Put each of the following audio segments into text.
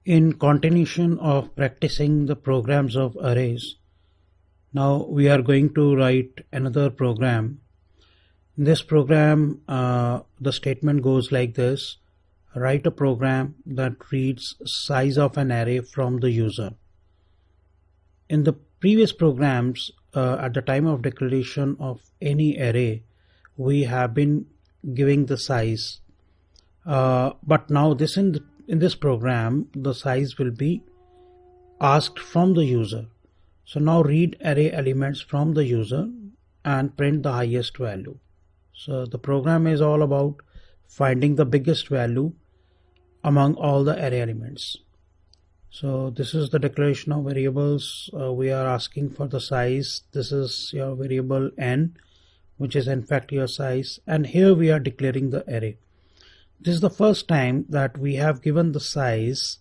In continuation of practicing the programs of arrays, now we are going to write another program. In this program, the statement goes like this: write a program that reads size of an array from the user. In the previous programs, at the time of declaration of any array, we have been giving the size, but now in this program the size will be asked from the user. So now read array elements from the user and print the highest value. So the program is all about finding the biggest value among all the array elements. So this is the declaration of variables. We are asking for the size. This is your variable n, which is in fact your size, and here we are declaring the array. This is the first time that we have given the size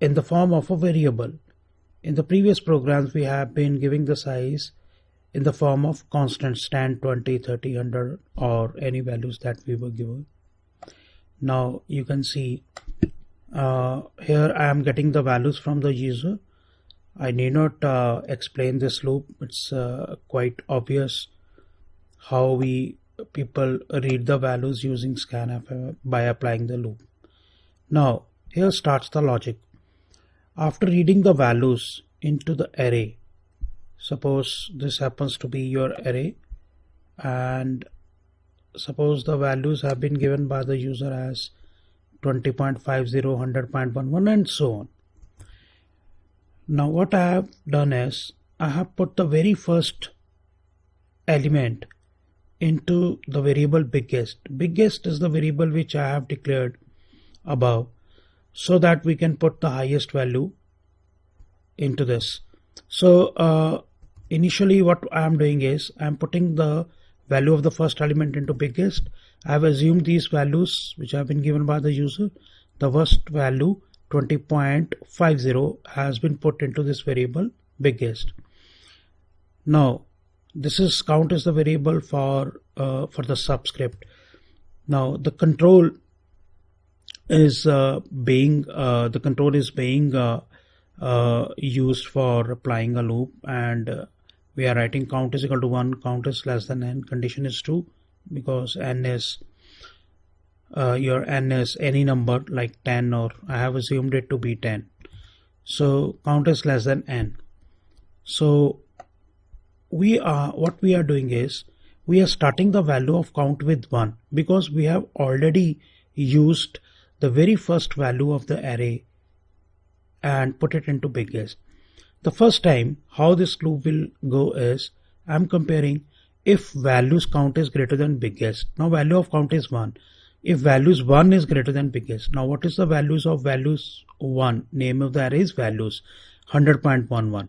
in the form of a variable. In the previous programs we have been giving the size in the form of constants, 10, 20, 30, 100 or any values that we were given. Now you can see here I am getting the values from the user. I need not explain this loop. It's quite obvious how people read the values using scanf by applying the loop. Now here starts the logic. After reading the values into the array, suppose this happens to be your array, and suppose the values have been given by the user as 20.50, 100.11 and so on. Now what I have done is I have put the very first element into the variable biggest. Biggest is the variable which I have declared above, so that we can put the highest value into this. So initially what I am doing is I am putting the value of the first element into biggest. I have assumed these values which have been given by the user. The first value 20.50 has been put into this variable biggest. Now this is count is the variable for the subscript. Now the control is being used for applying a loop, and we are writing count is equal to 1, count is less than n, condition is true because n is your n is any number like 10, or I have assumed it to be 10. So count is less than n. So what we are doing is we are starting the value of count with 1 because we have already used the very first value of the array and put it into biggest. The first time how this loop will go is I am comparing if values count is greater than biggest. Now value of count is 1. If values 1 is greater than biggest. Now what is the values of values 1? Name of the array is values 100.11.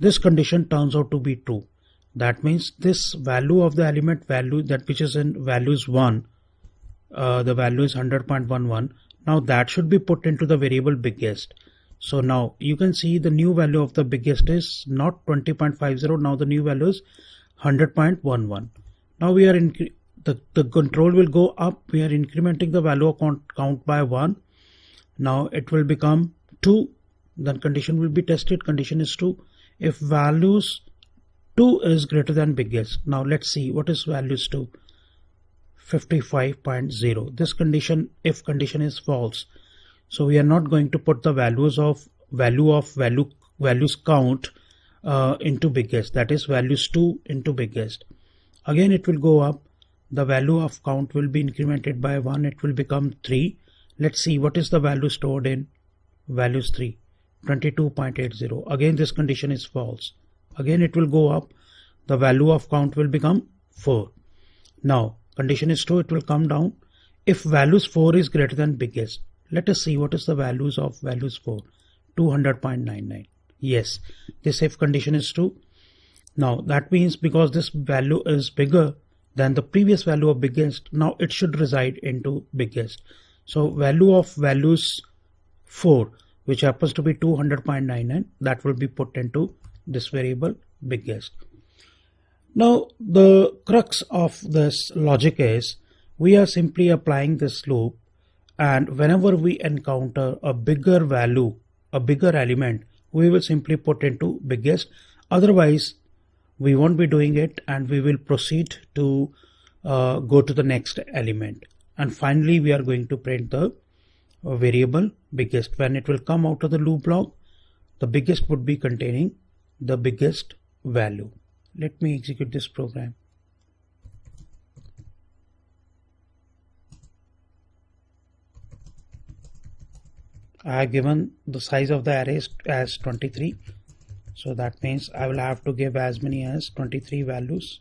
This condition turns out to be true. That means this value of the element value that which is in values 1, the value is 100.11. Now that should be put into the variable biggest. So now you can see the new value of the biggest is not 20.50. Now the new value is 100.11. Now we are the control will go up. We are incrementing the value of count by 1. Now it will become 2. Then condition will be tested. Condition is true. If values 2 is greater than biggest. Now let's see what is values 2. 55.0. This condition, if condition is false, so we are not going to put the values of values count into biggest, that is values 2 into biggest. Again it will go up. The value of count will be incremented by 1. It will become 3. Let's see what is the value stored in values 3. 22.80. Again this condition is false. Again it will go up. The value of count will become 4. Now condition is true, it will come down. If values 4 is greater than biggest, let us see what is the values of values 4. 200.99. Yes, this if condition is true. Now that means because this value is bigger than the previous value of biggest, now it should reside into biggest. So value of values 4, which happens to be 200.99, that will be put into this variable biggest. Now the crux of this logic is we are simply applying this loop and whenever we encounter a bigger value, a bigger element, we will simply put into biggest. Otherwise, we won't be doing it, and we will proceed to go to the next element. And finally, we are going to print the variable biggest. When it will come out of the loop block, the biggest would be containing the biggest value. Let me execute this program. I have given the size of the array as 23. So that means I will have to give as many as 23 values.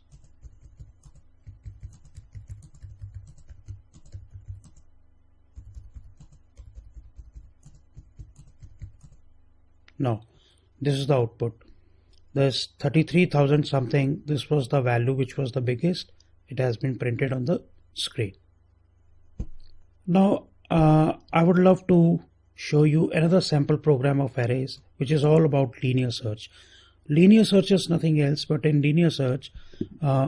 Now, this is the output. There's 33,000 something. This was the value which was the biggest. It has been printed on the screen. Now, I would love to show you another sample program of arrays, which is all about linear search. Linear search is nothing else, but in linear search,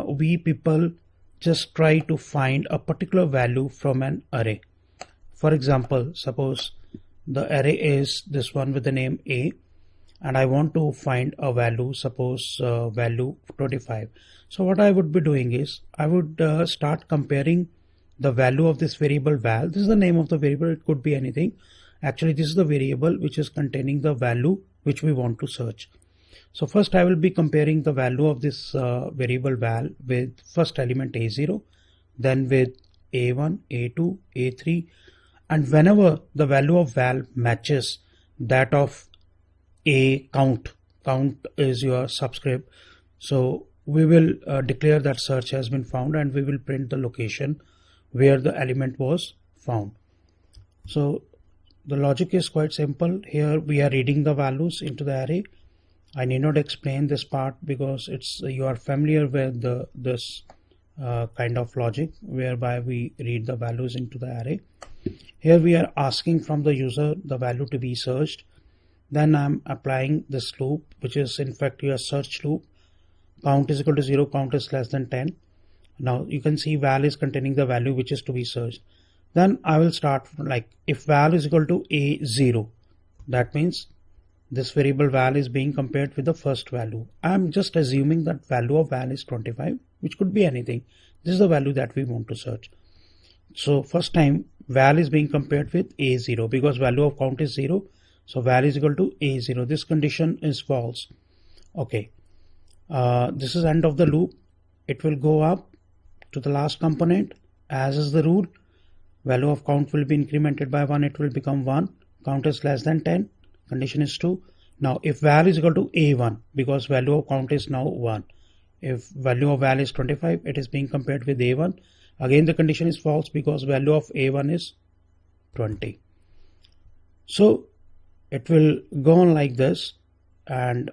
we people just try to find a particular value from an array. For example, suppose the array is this one with the name A, and I want to find a value, suppose value 25. So what I would be doing is I would start comparing the value of this variable val. This is the name of the variable. It could be anything. Actually, this is the variable which is containing the value which we want to search. So first I will be comparing the value of this variable val with first element A0, then with A1, A2, A3, and whenever the value of val matches that of A count is your subscript, so we will declare that search has been found, and we will print the location where the element was found. So the logic is quite simple. Here we are reading the values into the array. I need not explain this part because you are familiar with this kind of logic whereby we read the values into the array. Here we are asking from the user the value to be searched. Then I'm applying this loop, which is in fact your search loop. Count is equal to 0, count is less than 10. Now you can see val is containing the value which is to be searched. Then I will start like if val is equal to A0, that means this variable val is being compared with the first value. I'm just assuming that value of val is 25, which could be anything. This is the value that we want to search. So first time val is being compared with A0 because value of count is 0. So val is equal to A0. This condition is false. Okay. This is end of the loop. It will go up to the last component as is the rule. Value of count will be incremented by 1. It will become 1. Count is less than 10. Condition is true. Now if val is equal to A1 because value of count is now 1. If value of val is 25, it is being compared with A1. Again the condition is false because value of A1 is 20. So it will go on like this, and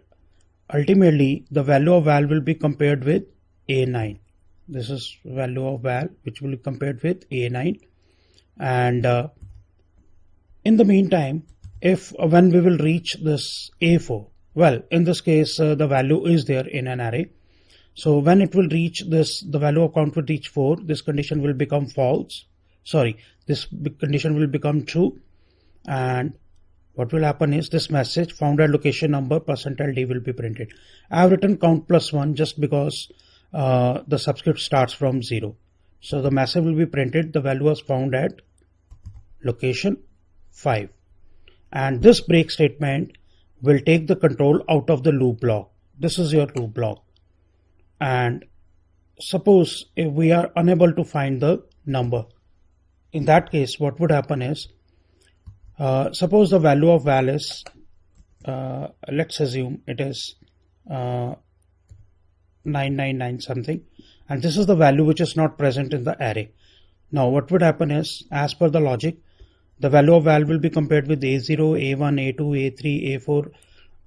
ultimately the value of val will be compared with A9. This is value of val which will be compared with A9. And in the meantime, if when we will reach this A4, well, in this case the value is there in an array. So when it will reach this, the value of count will reach 4. This condition will become false. Sorry, this condition will become true. And what will happen is this message found at location number %d will be printed. I have written count plus 1 just because the subscript starts from 0. So the message will be printed. The value was found at location 5. And this break statement will take the control out of the loop block. This is your loop block. And suppose if we are unable to find the number, in that case what would happen is, suppose the value of val is, let's assume it is 999 something, and this is the value which is not present in the array. Now what would happen is, as per the logic, the value of val will be compared with A0, A1, A2, A3, A4.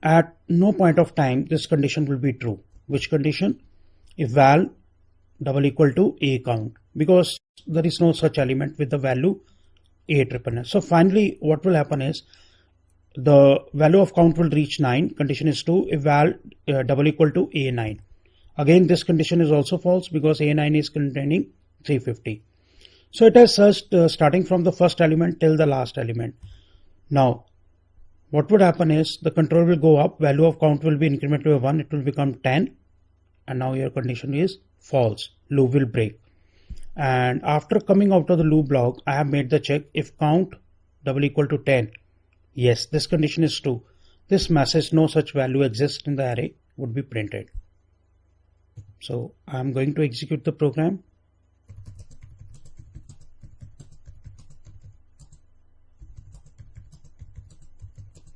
At no point of time this condition will be true. Which condition? If val double equal to A count, because there is no such element with the value A. So finally what will happen is, the value of count will reach 9. Condition is true if val double equal to A9. Again this condition is also false because A9 is containing 350. So it has searched starting from the first element till the last element. Now what would happen is the control will go up, value of count will be incremented by 1, it will become 10, and now your condition is false, loop will break. And after coming out of the loop block, I have made the check if count double equal to 10. Yes, this condition is true. This message no such value exists in the array would be printed. So I am going to execute the program.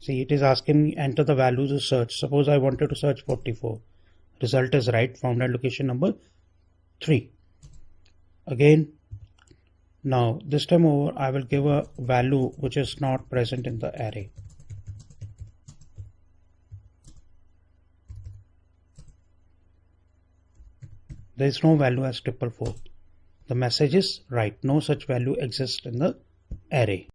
See, it is asking me enter the values to search. Suppose I wanted to search 44. Result is right, found at location number 3. Again, now this time over I will give a value which is not present in the array. There is no value as 444. The message is right, no such value exists in the array.